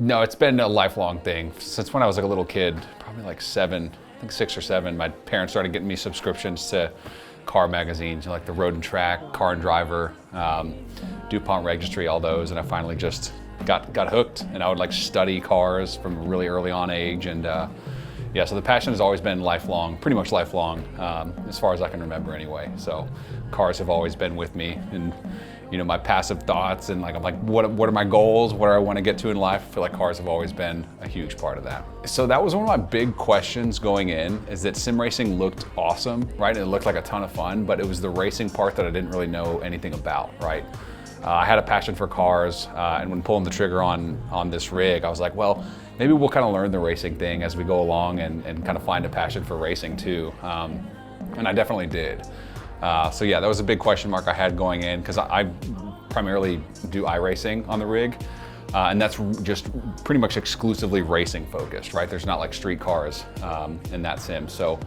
No, it's been a lifelong thing. Since when I was like a little kid, probably like 7, I think 6 or 7, my parents started getting me subscriptions to car magazines, like the Road and Track, Car and Driver, DuPont Registry, all those, and I finally just got hooked, and I would like study cars from a really early on age, and yeah, so the passion has always been lifelong, pretty much lifelong, as far as I can remember anyway. So cars have always been with me, and you know, my passive thoughts, and like I'm like, what are my goals? What do I want to get to in life? I feel like cars have always been a huge part of that. So that was one of my big questions going in, is that sim racing looked awesome, right? It looked like a ton of fun, but it was the racing part that I didn't really know anything about, right? I had a passion for cars, and when pulling the trigger on this rig, I was like, well, maybe we'll kind of learn the racing thing as we go along and kind of find a passion for racing too. And I definitely did. So yeah, that was a big question mark I had going in, because I primarily do iRacing on the rig, and that's just pretty much exclusively racing focused, right? There's not like street cars in that sim. So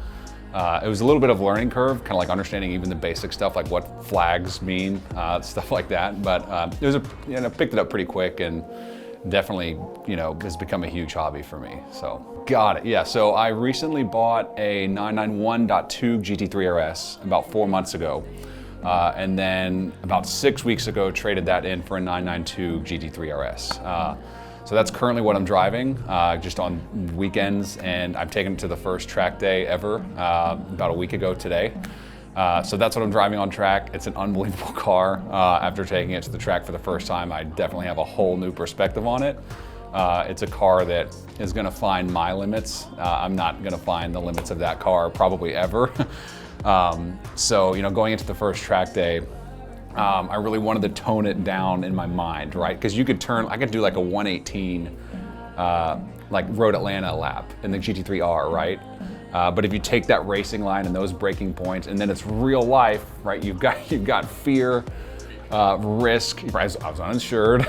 it was a little bit of a learning curve, kind of like understanding even the basic stuff, like what flags mean, stuff like that. But it was picked it up pretty quick, and definitely, you know, has become a huge hobby for me. So got it. Yeah, so I recently bought a 991.2 GT3 RS about 4 months ago. And then about 6 weeks ago, traded that in for a 992 GT3 RS. So that's currently what I'm driving, just on weekends, and I've taken it to the first track day ever, about a week ago today. So that's what I'm driving on track. It's an unbelievable car. After taking it to the track for the first time, I definitely have a whole new perspective on it. It's a car that is gonna find my limits. I'm not gonna find the limits of that car probably ever. So, you know, going into the first track day, I really wanted to tone it down in my mind, right? Because I could do like a 118, like Road Atlanta lap in the GT3 R, right? But if you take that racing line and those braking points, and then it's real life, right? You've got fear, risk. I was uninsured.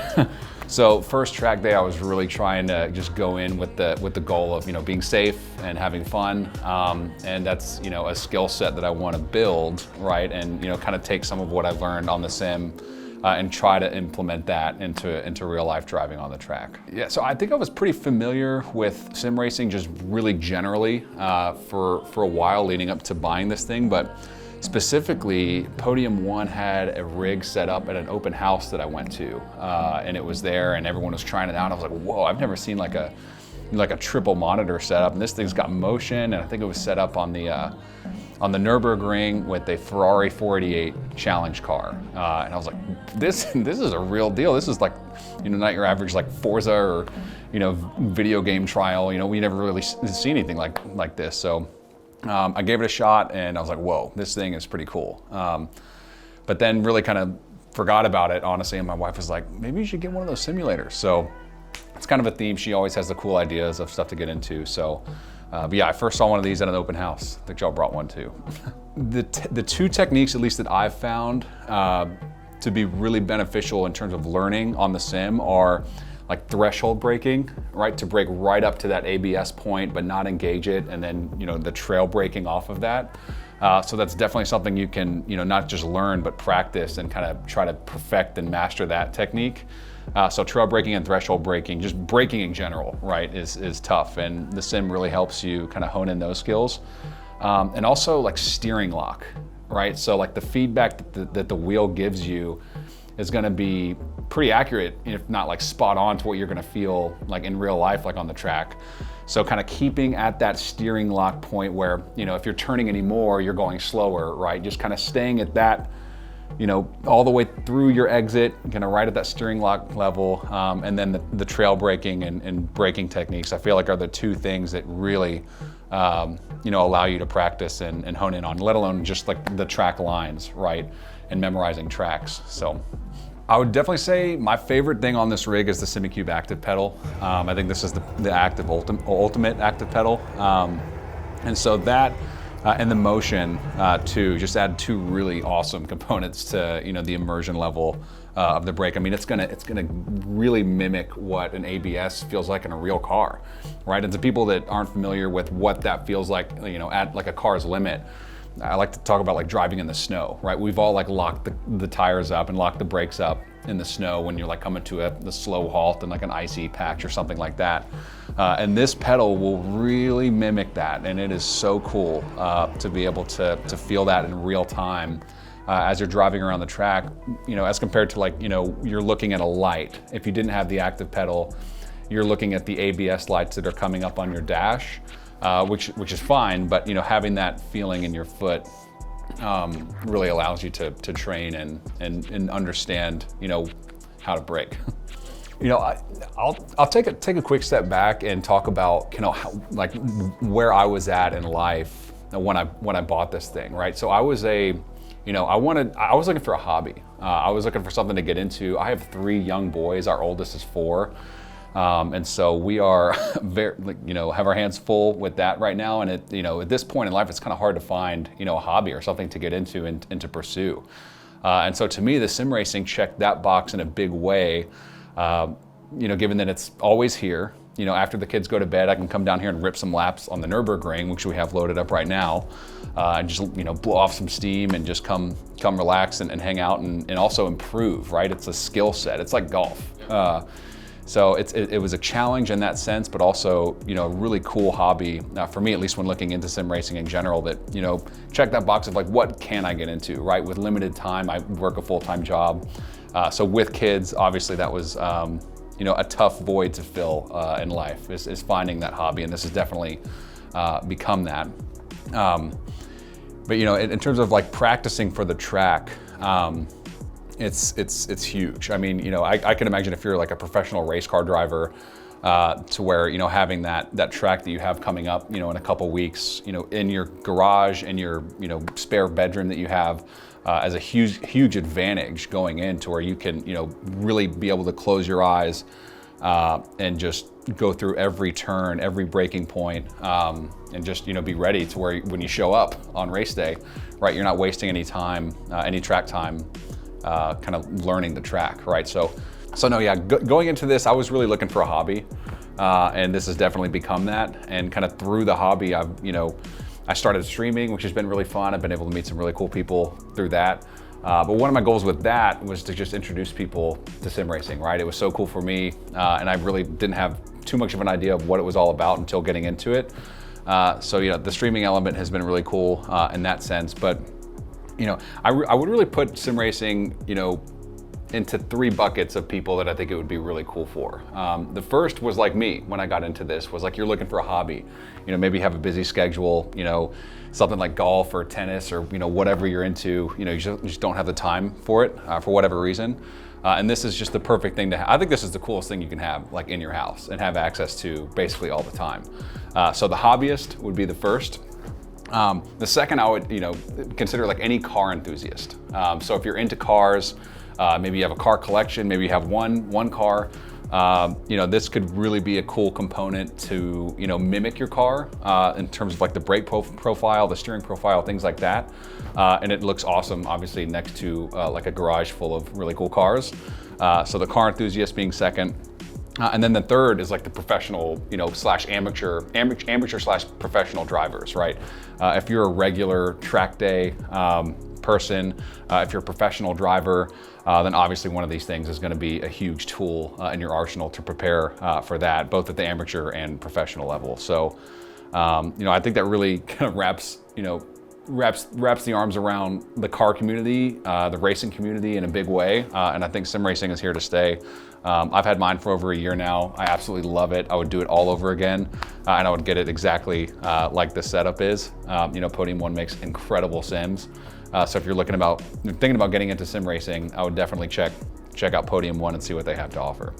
So first track day, I was really trying to just go in with the goal of, you know, being safe and having fun, and that's, you know, a skill set that I want to build, right? And, you know, kind of take some of what I've learned on the sim and try to implement that into real life driving on the track. Yeah, so I think I was pretty familiar with sim racing just really generally for a while leading up to buying this thing, but specifically, Podium One had a rig set up at an open house that I went to, and it was there, and everyone was trying it out. I was like, whoa, I've never seen like a triple monitor setup, and this thing's got motion, and I think it was set up on the Nürburgring with a Ferrari 488 challenge car, and I was like, this is a real deal. This is like, you know, not your average like Forza or, you know, video game trial. You know, we never really see anything like this. So I gave it a shot, and I was like, whoa, this thing is pretty cool. But then really kind of forgot about it, honestly, and my wife was like, maybe you should get one of those simulators. So it's kind of a theme. She always has the cool ideas of stuff to get into. So, but yeah, I first saw one of these at an open house. I think y'all brought one too. The two techniques, at least that I've found to be really beneficial in terms of learning on the sim are like threshold braking, right? To brake right up to that ABS point, but not engage it, and then, you know, the trail braking off of that. So that's definitely something you can, you know, not just learn, but practice and kind of try to perfect and master that technique. So trail braking and threshold braking, just braking in general, right, is tough. And the sim really helps you kind of hone in those skills. And also like steering lock, right? So like the feedback that the wheel gives you is gonna be pretty accurate, if not like spot on to what you're gonna feel like in real life, like on the track. So kind of keeping at that steering lock point where, you know, if you're turning any more, you're going slower, right? Just kind of staying at that, you know, all the way through your exit, kind of right at that steering lock level, and then the trail braking and braking techniques, I feel like are the two things that really, you know, allow you to practice and hone in on, let alone just like the track lines, right? And memorizing tracks. So I would definitely say my favorite thing on this rig is the SimiCube active pedal. I think this is the active ultimate active pedal. And so that and the motion too, just add two really awesome components to, you know, the immersion level of the brake. I mean, it's gonna really mimic what an ABS feels like in a real car, right? And to people that aren't familiar with what that feels like, you know, at like a car's limit, I like to talk about like driving in the snow, right? We've all like locked the tires up and locked the brakes up in the snow when you're like coming to the slow halt in like an icy patch or something like that. And this pedal will really mimic that, and it is so cool to be able to feel that in real time as you're driving around the track, you know, as compared to like, you know, you're looking at a light. If you didn't have the active pedal, you're looking at the ABS lights that are coming up on your dash, which is fine, but you know, having that feeling in your foot really allows you to train and understand, you know, how to brake. You know, I'll take a quick step back and talk about, you know, like where I was at in life when I bought this thing, right? So I was you know, I was looking for a hobby. I was looking for something to get into. I have 3 young boys. Our oldest is 4. And so we are very, you know, have our hands full with that right now. And you know, at this point in life, it's kind of hard to find, you know, a hobby or something to get into and to pursue. And so to me, the sim racing checked that box in a big way. You know, given that it's always here, you know, after the kids go to bed, I can come down here and rip some laps on the Nürburgring, which we have loaded up right now, and just, you know, blow off some steam and just come relax and hang out and also improve, right? It's a skill set. It's like golf. So it was a challenge in that sense, but also, you know, a really cool hobby for me, at least when looking into sim racing in general, that, you know, check that box of like, what can I get into, right? With limited time, I work a full-time job. So with kids, obviously that was, you know, a tough void to fill in life is finding that hobby. And this has definitely become that. But, you know, in terms of like practicing for the track, it's huge. I mean, you know, I can imagine if you're like a professional race car driver, to where, you know, having that track that you have coming up, you know, in a couple weeks, you know, in your garage, in your, you know, spare bedroom that you have, as a huge advantage going into where you can, you know, really be able to close your eyes and just go through every turn, every braking point, and just, you know, be ready to where when you show up on race day, right, you're not wasting any time, any track time, kind of learning the track, right? So no, yeah, going into this, I was really looking for a hobby, and this has definitely become that. And kind of through the hobby, I started streaming, which has been really fun. I've been able to meet some really cool people through that. But one of my goals with that was to just introduce people to sim racing, right? It was so cool for me, and I really didn't have too much of an idea of what it was all about until getting into it. So, you know, the streaming element has been really cool in that sense. But, you know, I would really put sim racing, you know, into 3 buckets of people that I think it would be really cool for. The first was like me when I got into this, was like, you're looking for a hobby. You know, maybe you have a busy schedule, you know, something like golf or tennis or, you know, whatever you're into, you know, you just don't have the time for it for whatever reason. And this is just the perfect thing to have. I think this is the coolest thing you can have, like, in your house and have access to basically all the time. So the hobbyist would be the first. The second, I would, you know, consider like any car enthusiast. So if you're into cars, maybe you have a car collection, maybe you have one car, you know, this could really be a cool component to, you know, mimic your car in terms of like the brake profile, the steering profile, things like that. And it looks awesome, obviously, next to like a garage full of really cool cars. So the car enthusiast being second. And then the third is like the professional, you know, / amateur / professional drivers, right? If you're a regular track day person, if you're a professional driver, then obviously one of these things is going to be a huge tool in your arsenal to prepare for that, both at the amateur and professional level. So, you know, I think that really kind of wraps the arms around the car community, the racing community in a big way. And I think sim racing is here to stay. I've had mine for over a year now. I absolutely love it. I would do it all over again, and I would get it exactly like this setup is. You know, Podium 1 makes incredible sims. So if you're thinking about getting into sim racing, I would definitely check out Podium 1 and see what they have to offer.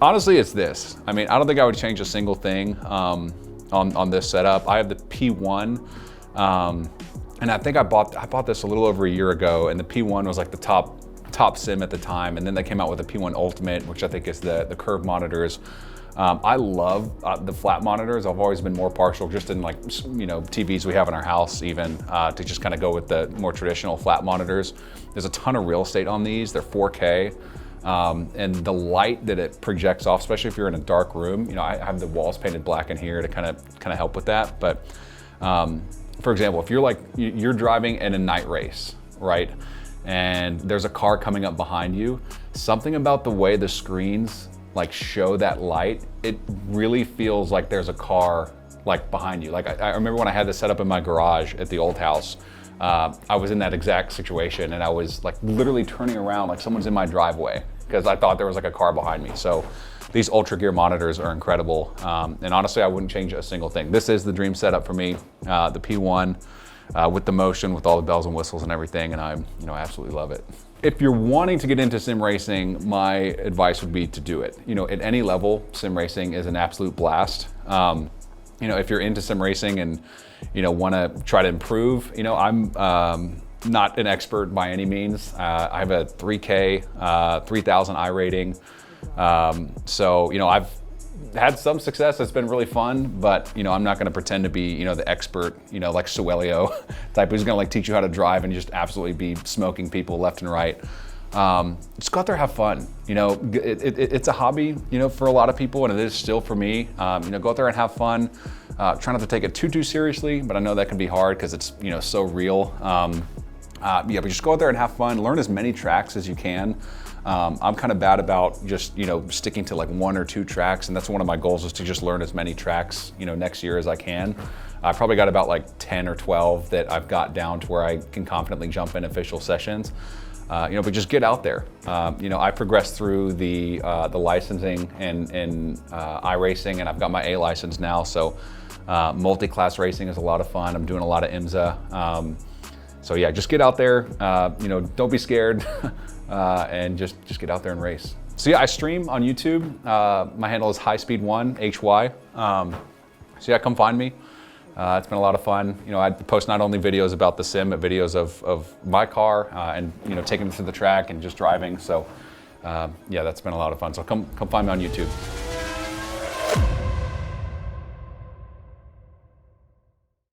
Honestly, it's this. I mean, I don't think I would change a single thing on this setup. I have the P1, and I think I bought this a little over a year ago, and the P1 was like the top sim at the time, and then they came out with the P1 Ultimate, which I think is the curved monitors. I love the flat monitors. I've always been more partial, just in like, you know, TVs we have in our house even, to just kind of go with the more traditional flat monitors. There's a ton of real estate on these. They're 4K. And the light that it projects off, especially if you're in a dark room, you know, I have the walls painted black in here to kind of help with that. But for example, if you're driving in a night race, right? And there's a car coming up behind you, something about the way the screens like show that light, it really feels like there's a car like behind you. Like I remember when I had this set up in my garage at the old house, I was in that exact situation and I was like literally turning around like someone's in my driveway because I thought there was like a car behind me. So these Ultra Gear monitors are incredible. And honestly, I wouldn't change a single thing. This is the dream setup for me, the P1 with the motion, with all the bells and whistles and everything. And I absolutely love it. If you're wanting to get into sim racing, my advice would be to do it. At any level, sim racing is an absolute blast. If you're into sim racing and want to try to improve, I'm not an expert by any means. I have a 3K, 3000 I rating. So I've had some success. It's been really fun, but I'm not going to pretend to be the expert, like Suelio type who's going to like teach you how to drive and just absolutely be smoking people left and right. Just go out there, have fun. It's a hobby, for a lot of people, and it is still for me. Go out there and have fun. Try not to take it too seriously, but I know that can be hard because it's so real. But just go out there and have fun. Learn as many tracks as you can. I'm kind of bad about just sticking to like 1 or 2 tracks, and that's one of my goals, is to just learn as many tracks next year as I can. I probably got about like 10 or 12 that I've got down to where I can confidently jump in official sessions. But just get out there. I progressed through the licensing and iRacing, and I've got my A license now. So multi-class racing is a lot of fun. I'm doing a lot of IMSA. So yeah, just get out there. Don't be scared, and just get out there and race. So yeah, I stream on YouTube. My handle is Hyspeed1, HY. So yeah, come find me. It's been a lot of fun. I post not only videos about the sim, but videos of my car and taking it to the track and just driving. So yeah, that's been a lot of fun. So come find me on YouTube.